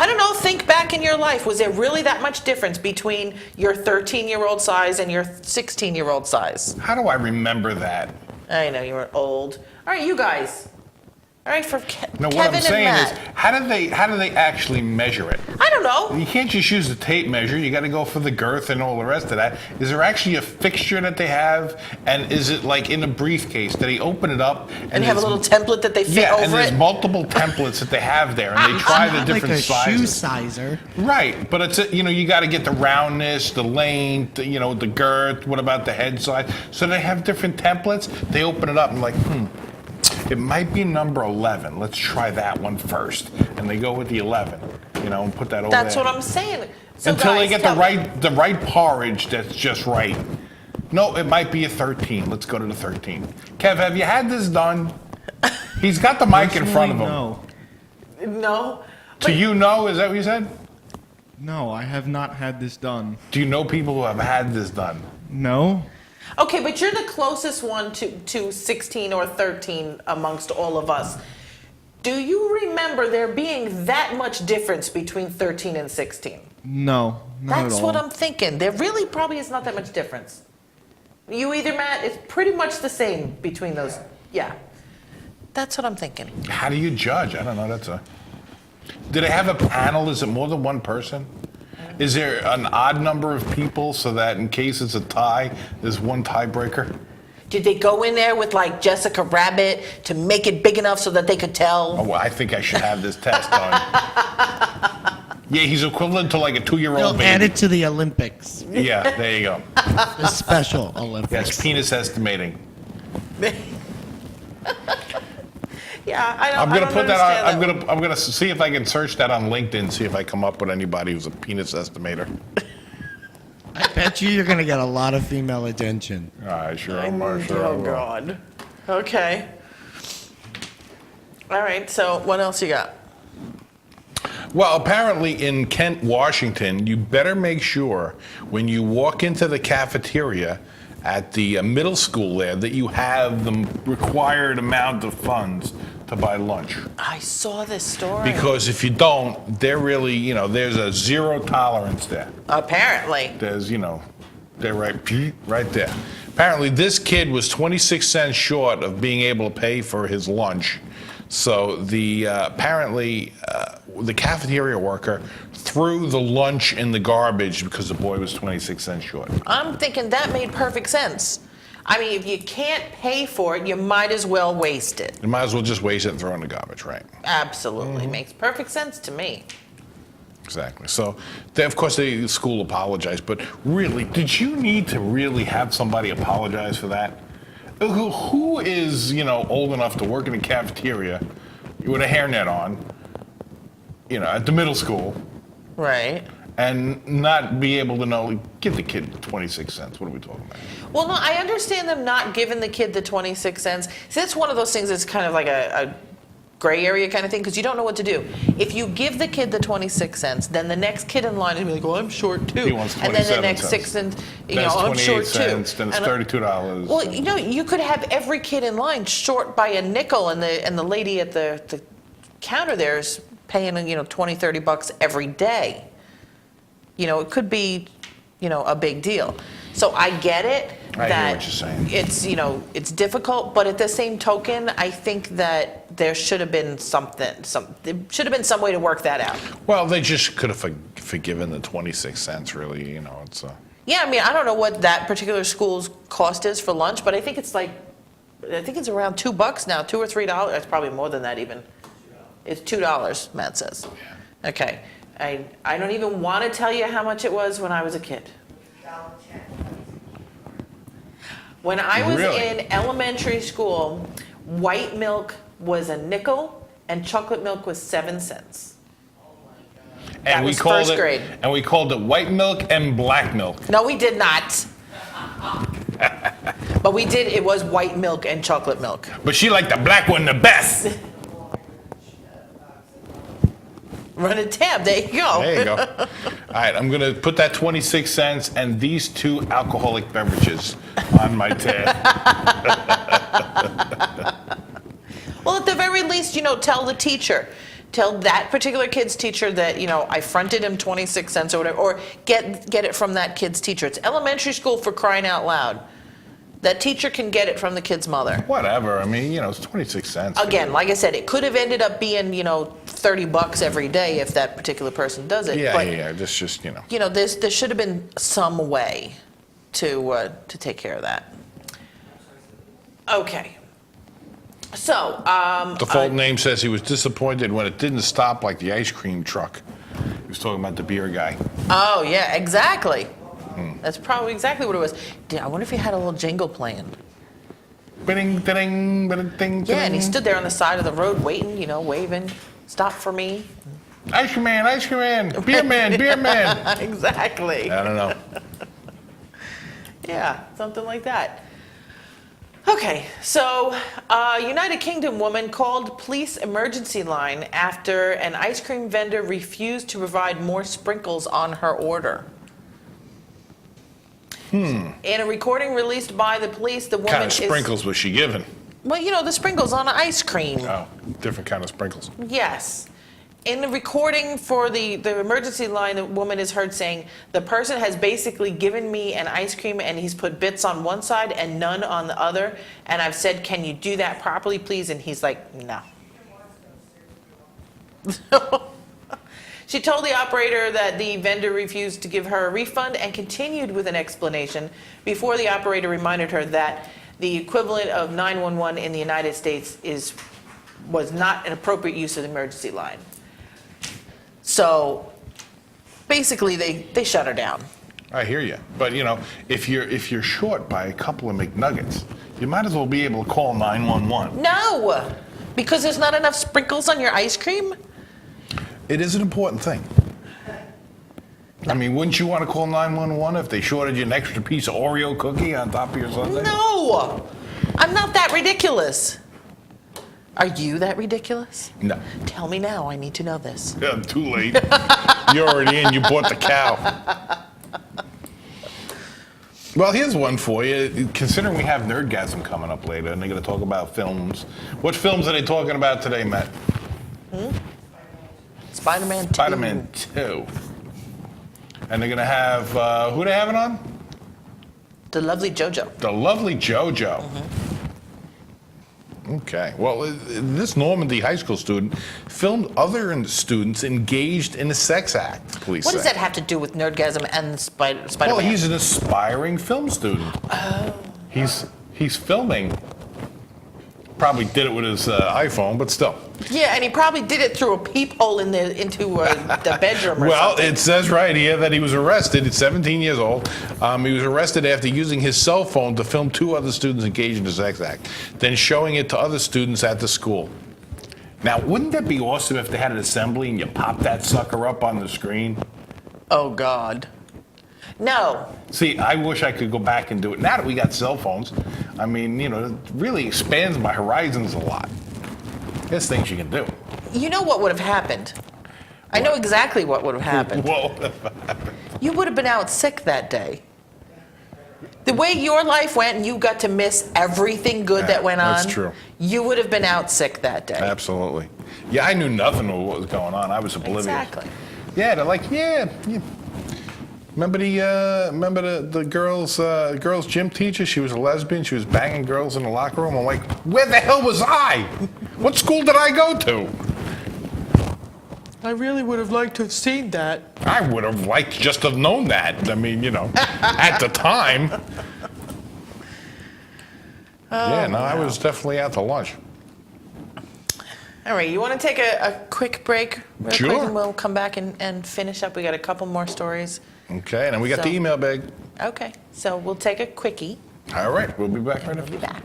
don't know. Think back in your life. Was there really that much difference between your 13-year-old size and your 16-year-old size? how do I remember that? I know you were old. All right, you guys. All right, for No, what Kevin I'm saying and is, Matt. how do they actually measure it? I don't know. You can't just use the tape measure. You got to go for the girth and all the rest of that. Is there actually a fixture that they have, and is it like in a briefcase? Do they open it up And have a there's- little template that they fit Yeah, and over there's it. multiple templates that they have there, and they try the Not different like a sizes. shoe sizer. Right, but it's you got to get the roundness, the length, the girth. What about the head size? So they have different templates. They open it up and like, it might be number 11. Let's try that one first, and they go with the 11. And put that over That's there. what I'm saying. So Until they guys, get tell the right porridge that's just right. No, it might be a 13. Let's go to the 13. Kev, have you had this done? He's got the mic in front of him. No. me. No. Do you know? Is that what you said? No, I have not had this done. Do you know people who have had this done? No. Okay, but you're the closest one to 16 or 13 amongst all of us. Do you remember there being that much difference between 13 and 16? No. Not That's at all. what I'm thinking. There really probably is not that much difference. You either, Matt, it's pretty much the same between those. Yeah. That's what I'm thinking. How do you judge? I don't know. Do they have a panel? Is it more than one person? Is there an odd number of people so that in case it's a tie, there's one tiebreaker? Did they go in there with like Jessica Rabbit to make it big enough so that they could tell? Oh, well, I think I should have this test done. Yeah, he's equivalent to like a 2-year-old They'll baby. add it to the Olympics. Yeah, there you go. The special Olympics. That's penis estimating. Yeah, I don't. I'm gonna put that on. understand I'm gonna see if I can search that on LinkedIn. See if I come up with anybody who's a penis estimator. I bet you're going to get a lot of female attention. I sure am. I sure Oh will. God. Okay. All right. So what else you got? Well, apparently in Kent, Washington, you better make sure when you walk into the cafeteria at the middle school there that you have the required amount of funds to buy lunch. I saw this story. Because if you don't, they're really, there's a zero tolerance there. Apparently. There's, they're right there. Apparently, this kid was 26 cents short of being able to pay for his lunch. So apparently the cafeteria worker threw the lunch in the garbage because the boy was 26 cents short. I'm thinking that made perfect sense. I mean, if you can't pay for it, you might as well waste it. You might as well just waste it and throw it in the garbage, right? Absolutely. Makes perfect sense to me. Exactly. So, of course, the school apologized, but really, did you need to really have somebody apologize for that? Who is, old enough to work in a cafeteria with a hairnet on, at the middle school, Right. and not be able to know, give the kid 26 cents. What are we talking about? Well, no, I understand them not giving the kid the 26 cents. See, that's one of those things that's kind of like a gray area kind of thing, because you don't know what to do. If you give the kid the 26 cents, then the next kid in line is going to be like, well, I'm short too. He wants and then the 27 next cents. 6 cents, Then it's I'm 28 short cents, too. then it's And, $32. Well, you could have every kid in line short by a nickel, and the lady at the counter there is paying, $20, $30 every day. It could be, a big deal. So I get it. I hear that what you're saying. It's, it's difficult, but at the same token, I think that there should have been there should have been some way to work that out. Well, they just could have forgiven the 26 cents, really, it's... Yeah, I mean, I don't know what that particular school's cost is for lunch, but I think it's around $2 now, $2 or $3. It's probably more than that even. It's $2, Matt says. Yeah. Okay. I don't even want to tell you how much it was when I was a kid. When I was Really? in elementary school, white milk was a nickel and chocolate milk was 7 cents. That was first grade. And we called it white milk and black milk. No, we did not. But we did, it was white milk and chocolate milk. But she liked the black one the best. Run a tab, there you go. There you go. All right, I'm going to put that 26 cents and these 2 alcoholic beverages on my tab. Well, at the very least, tell the teacher. Tell that particular kid's teacher that, I fronted him 26 cents or whatever, or get it from that kid's teacher. It's elementary school, for crying out loud. That teacher can get it from the kid's mother. Whatever. I mean, it's 26 cents. Again, like I said, it could have ended up being, $30 every day if that particular person does it. Yeah, but, yeah. Just. There should have been some way to take care of that. Okay. So, The Fulton name says he was disappointed when it didn't stop like the ice cream truck. He was talking about the beer guy. Oh, yeah, exactly. That's probably exactly what it was. I wonder if he had a little jingle playing. Ding, ding, ding, ding. Yeah, and he stood there on the side of the road waiting, waving, stop for me. Ice cream man, beer man, beer man. Exactly. I don't know. Yeah, something like that. Okay, so a United Kingdom woman called police emergency line after an ice cream vendor refused to provide more sprinkles on her order. In a recording released by the police, the woman What kind of sprinkles was she given? Well, the sprinkles on ice cream. Oh, different kind of sprinkles. Yes. In the recording for the emergency line, the woman is heard saying, the person has basically given me an ice cream and he's put bits on one side and none on the other. And I've said, can you do that properly, please? And he's like, no. She told the operator that the vendor refused to give her a refund and continued with an explanation before the operator reminded her that the equivalent of 911 in the United States was not an appropriate use of the emergency line. So basically they shut her down. I hear you. But, if you're short by a couple of McNuggets, you might as well be able to call 911. No, because there's not enough sprinkles on your ice cream. It is an important thing. I mean, wouldn't you want to call 911 if they shorted you an extra piece of Oreo cookie on top of your sundae? No, I'm not that ridiculous. Are you that ridiculous? No. Tell me now, I need to know this. Yeah, too late. You're already in, you bought the cow. Well, here's one for you. Considering we have Nerdgasm coming up later, and they're going to talk about films. What films are they talking about today, Matt? Spider-Man 2. Spider-Man 2. And they're going to have, who they having on? The lovely JoJo. The lovely JoJo. Okay. Well, this Normandy high school student filmed other students engaged in a sex act, police What say. does that have to do with Nerdgasm and Spider-Man? Well, he's an aspiring film student. Oh. He's filming. Probably did it with his iPhone, but still. Yeah, and he probably did it through a peephole into the bedroom or Well, something. it says right here that he was arrested at 17 years old. He was arrested after using his cell phone to film 2 other students engaged in a sex act, then showing it to other students at the school. Now, wouldn't that be awesome if they had an assembly and you pop that sucker up on the screen? Oh, God. No. See, I wish I could go back and do it. Now that we got cell phones, I mean, it really expands my horizons a lot. There's things you can do. You know what would have happened? I know exactly what would have happened. Well, You would have been out sick that day. The way your life went and you got to miss everything good that went on. that's true. You would have been out sick that day. absolutely. Yeah, I knew nothing of what was going on. I was oblivious. Exactly. Yeah, they're like, yeah. Remember the girls gym teacher? She was a lesbian. She was banging girls in the locker room. I'm like, where the hell was I? What school did I go to? I really would have liked to have seen that. I would have liked just to have known that. I mean, at the time. Yeah, no, I was definitely out to lunch. All right, you want to take a quick break real Sure. quick, and we'll come back and finish up. We got a couple more stories. Okay, and then we got So- the email bag. Okay, so we'll take a quickie. All right, we'll be back right We'll after. be back.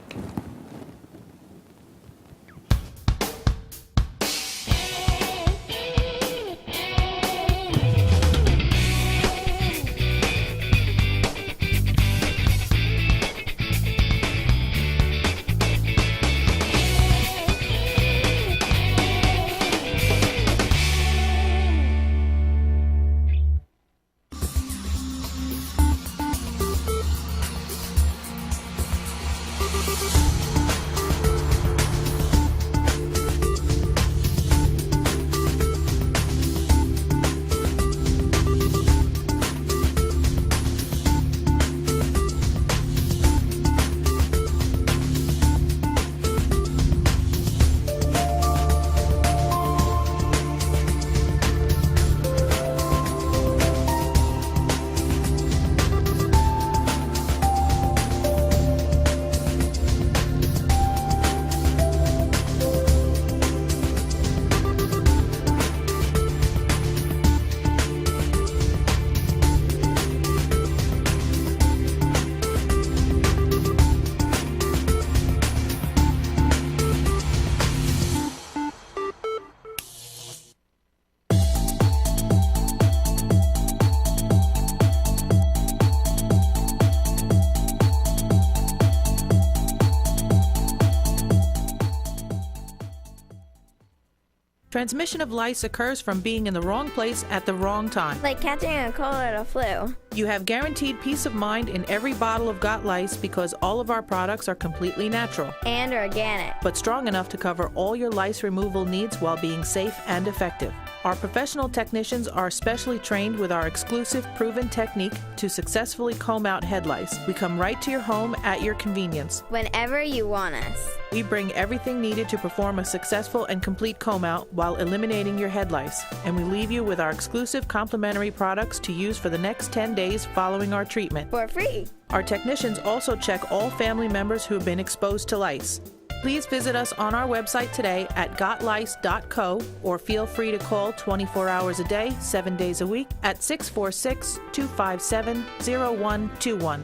Transmission of lice occurs from being in the wrong place at the wrong time. Like catching a cold or a flu. You have guaranteed peace of mind in every bottle of Got Lice because all of our products are completely natural, And organic. but strong enough to cover all your lice removal needs while being safe and effective. Our professional technicians are specially trained with our exclusive proven technique to successfully comb out head lice. We come right to your home at your convenience. Whenever you want us. We bring everything needed to perform a successful and complete comb out while eliminating your head lice, and we leave you with our exclusive complimentary products to use for the next 10 days following our treatment. For free. Our technicians also check all family members who have been exposed to lice. Please visit us on our website today at gotlice.co or feel free to call 24 hours a day, 7 days a week at 646-257-0121.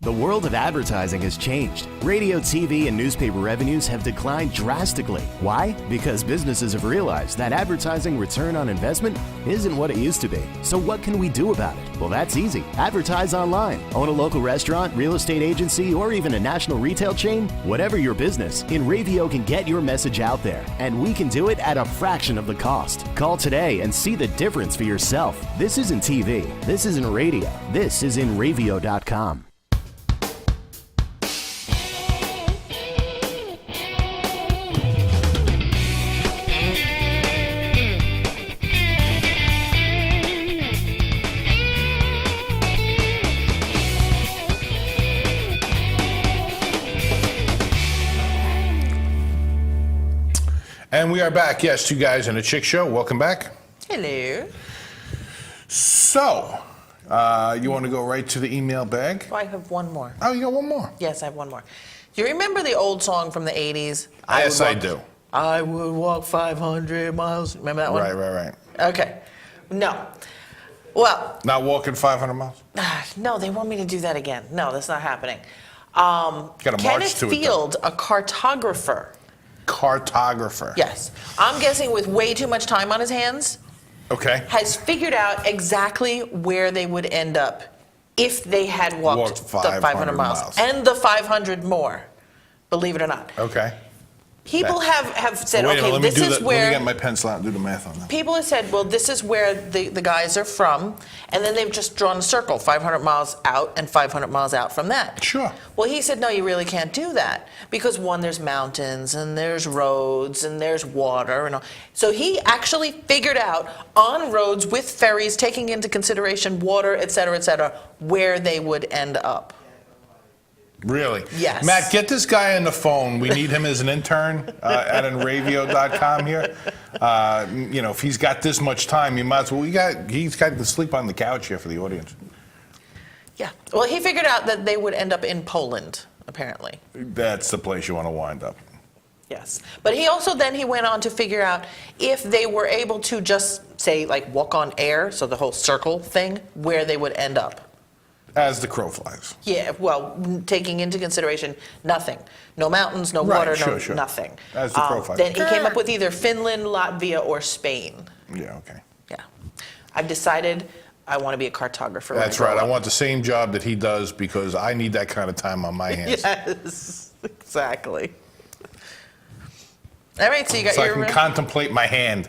The world of advertising has changed. Radio, TV, and newspaper revenues have declined drastically. Why? Because businesses have realized that advertising return on investment isn't what it used to be. So what can we do about it? Well, that's easy. Advertise online. Own a local restaurant, real estate agency, or even a national retail chain? Whatever your business, InRavio can get your message out there, and we can do it at a fraction of the cost. Call today and see the difference for yourself. This isn't TV. This isn't radio. This is InRavio.com. And we are back. Yes, two guys and a chick show. Welcome back. Hello. So, you want to go right to the email bag? Oh, I have one more. Oh, you got one more. Yes, I have one more. Do you remember the old song from the 80s? Yes, I do. I would walk 500 miles. Remember that one? Right. Okay. No. Well, Not walking 500 miles? no, they want me to do that again. No, that's not happening. Gotta march Kenneth to it, though. Field, a cartographer. Cartographer. Yes. I'm guessing with way too much time on his hands, Okay. has figured out exactly where they would end up if they had walked the 500 miles. And the 500 more, believe it or not. Okay. People have said, Wait a okay, minute, this is let me where... get my pencil out and do the math on that. People have said, well, this is where the guys are from, and then they've just drawn a circle, 500 miles out and 500 miles out from that. Sure. Well, he said, no, you really can't do that, because one, there's mountains, and there's roads, and there's water, and all. So he actually figured out, on roads with ferries, taking into consideration water, et cetera, where they would end up. Really? Yes. Matt, get this guy on the phone. We need him as an intern at InRavio.com here. If he's got this much time, you might as well. He's got to sleep on the couch here for the audience. Yeah. Well, he figured out that they would end up in Poland. apparently. That's the place you want to wind up. Yes. But he also then he went on to figure out if they were able to just say like walk on air, so the whole circle thing, where they would end up. As the crow flies. Yeah, well, taking into consideration nothing. No mountains, no Right, water, sure. nothing. As the crow flies. Then he came up with either Finland, Latvia, or Spain. Yeah, okay. Yeah. I've decided I want to be a cartographer. when That's grow right. I up. want the same job that he does because I need that kind of time on my hands. Yes, exactly. All right, so you got So I your... can contemplate my hand.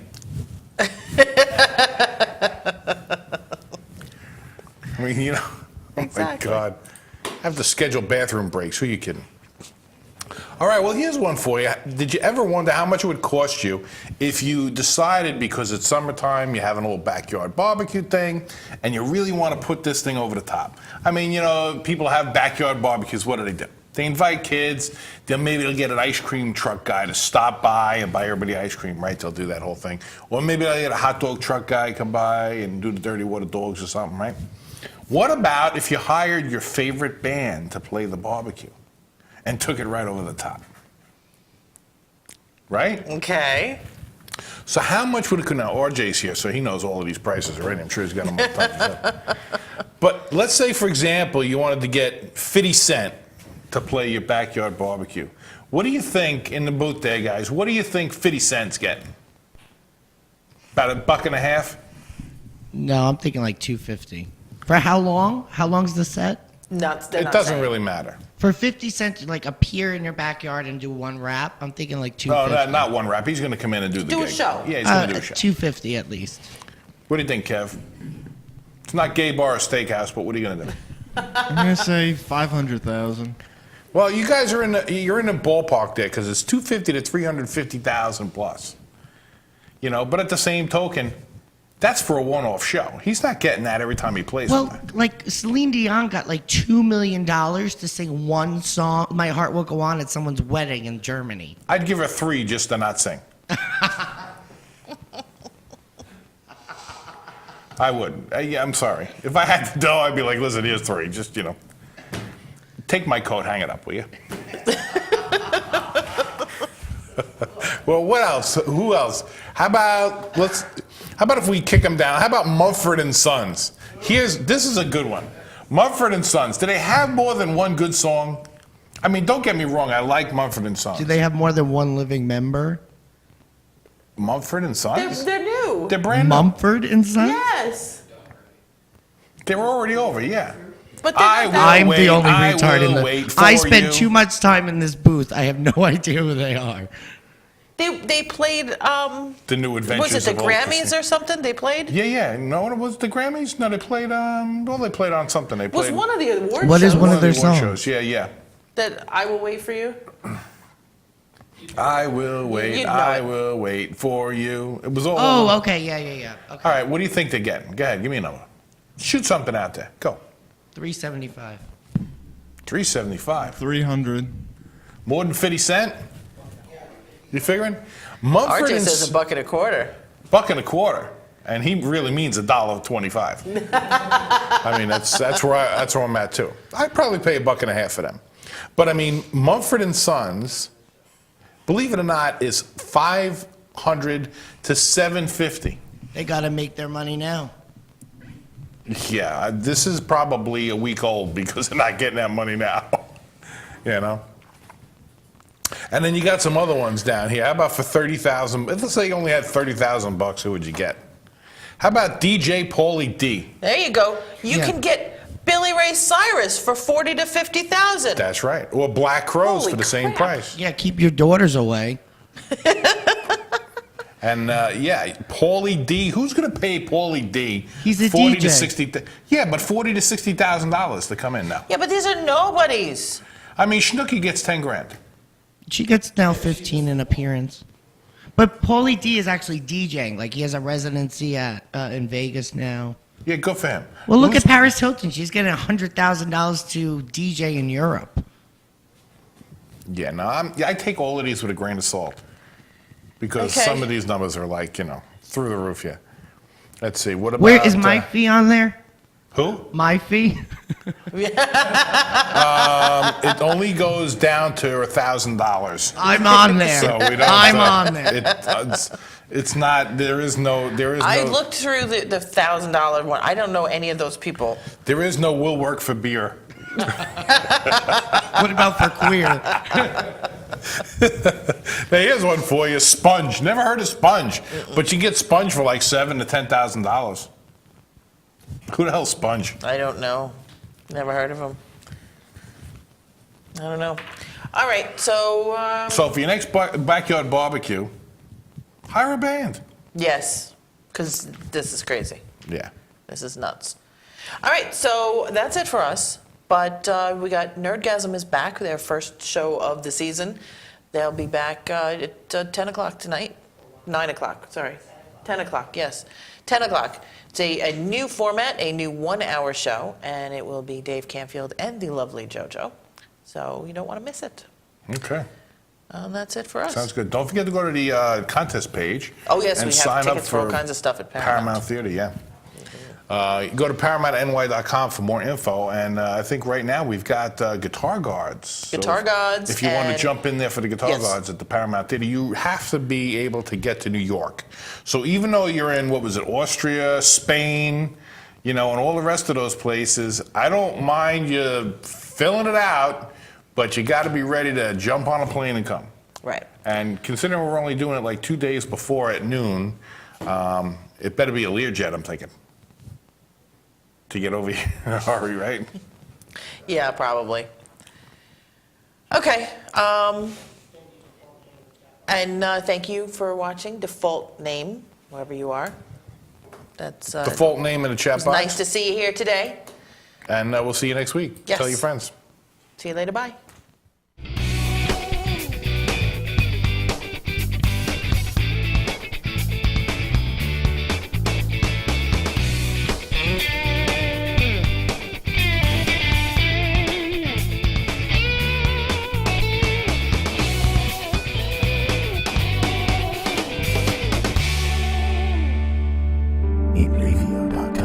I mean, you know, oh Exactly. my God. I have to schedule bathroom breaks. Who are you kidding? All right, well, here's one for you. Did you ever wonder how much it would cost you if you decided, because it's summertime, you're having a little backyard barbecue thing, and you really want to put this thing over the top? I mean, you know, people have backyard barbecues. What do? They invite kids. Then maybe they'll get an ice cream truck guy to stop by and buy everybody ice cream, right? They'll do that whole thing. Or maybe they'll get a hot dog truck guy come by and do the dirty water dogs or something, right? What about if you hired your favorite band to play the barbecue and took it right over the top? Right? Okay. So how much would it cost? Now, RJ's here, so he knows all of these prices already. I'm sure he's got them all top of his head. But let's say, for example, you wanted to get 50 Cent to play your backyard barbecue. What do you think, in the booth there, guys, what do you think 50 Cent's getting? About $1.50? No, I'm thinking like 250. For how long? How long's the set? It doesn't really matter. For 50 cents to like appear in your backyard and do one rap, I'm thinking like No, 250. not one rap. He's going to come in and do the Do a gig. show. Yeah, he's going to do a show. 250 at least. What do you think, Kev? It's not gay bar or steakhouse, but what are you going to do? I'm gonna say 500,000. Well, you guys are you're in the ballpark there because it's 250 to 350,000 plus. You know, but at the same token, that's for a one-off show. He's not getting that every time he plays. Well, something. like Celine Dion got like $2 million to sing one song, "My Heart Will Go On," at someone's wedding in Germany. I'd give her 3 just to not sing. I would. Yeah, I'm sorry. If I had the dough, I'd be like, listen, here's 3. Just, you know, take my coat, hang it up, will you? Well, what else? Who else? How about if we kick them down? How about Mumford and Sons? This is a good one. Mumford and Sons. Do they have more than one good song? I mean, don't get me wrong. I like Mumford and Sons. Do they have more than one living member? Mumford and Sons? They're new. They're brand new. Mumford and Sons? Yes. They were already over, yeah. But they're not that- I'm the only I retard in will the. wait for I spend you. too much time in this booth. I have no idea who they are. They played, The New Adventures was it the of Old Grammys Christine. or something they played? Yeah. No, it was the Grammys? No, they played, well, they played on something. They Was played one of the award What shows is one of their the award songs? shows. Yeah. that I Will Wait For You? I will wait, You'd know I it. will wait for you. It was all Oh, okay, yeah. Okay. All right, what do you think they're getting? Go ahead, give me a number. Shoot something out there. Go. 375. 375. 300. More than 50 Cent? You figuring? Mumford RJ and says $1.25. $1.25, and he really means $1.25. I mean, that's where I'm at too. I'd probably pay $1.50 for them, but I mean, Mumford and Sons, believe it or not, is $500 to $750. They got to make their money now. Yeah, this is probably a week old because they're not getting that money now. You know. And then you got some other ones down here. How about for 30,000? Let's say you only had $30,000. Who would you get? How about DJ Paulie D? There you go. You Yeah. can get Billy Ray Cyrus for $40,000 to $50,000. That's right. Or Black Crows Holy for the same crap. price. Yeah, keep your daughters away. And yeah, Paulie D. Who's going to pay Paulie D? He's a 40 DJ. to 60. Yeah, but $40,000 to $60,000 to come in now. Yeah, but these are nobodies. I mean, Snooki gets $10,000. She gets now 15 in appearance. But Paulie D is actually DJing. Like, he has a residency in Vegas now. Yeah, good for him. Well, look Who's- at Paris Hilton. She's getting $100,000 to DJ in Europe. Yeah, no, I take all of these with a grain of salt. Because Okay. some of these numbers are like, you know, through the roof here. Let's see, what about... Where is my fee on there? Who? My fee? It only goes down to $1,000. I'm on there. So we don't. I'm on there. It's not. There is no. I looked through the $1,000 one. I don't know any of those people. There is no will work for beer. What about for queer? Now here's one for you. Sponge. Never heard of Sponge, but you get Sponge for like $7,000 to $10,000. Who the hell's Sponge? I don't know. Never heard of them. I don't know. All right, so So for your next backyard barbecue, hire a band. yes, because this is crazy. Yeah. This is nuts. All right, so that's it for us. But we got Nerdgasm is back, their first show of the season. They'll be back at 10 o'clock tonight. 9 o'clock, sorry. 10 o'clock, yes. 10 o'clock. It's a new format, a new 1-hour show, and it will be Dave Canfield and the lovely JoJo. So you don't want to miss it. Okay. And that's it for us. Sounds good. Don't forget to go to the contest page. Oh, yes, and we have sign tickets up for all kinds of stuff at Paramount Theater, yeah. Go to ParamountNY.com for more info, and I think right now we've got Guitar Guards. Guitar Guards. If you want to jump in there for the Guitar Yes. Guards at the Paramount Theater, you have to be able to get to New York. So even though you're in, what was it, Austria, Spain, and all the rest of those places, I don't mind you filling it out, but you got to be ready to jump on a plane and come. Right. And considering we're only doing it like 2 days before at noon, it better be a Learjet, I'm thinking, to get over here in a hurry, right? Yeah, probably. Okay. And thank you for watching. Default name, wherever you are. That's Default name in the chat it's box. nice to see you here today. And we'll see you next week. Yes. Tell your friends. See you later. Bye. yearbook.com.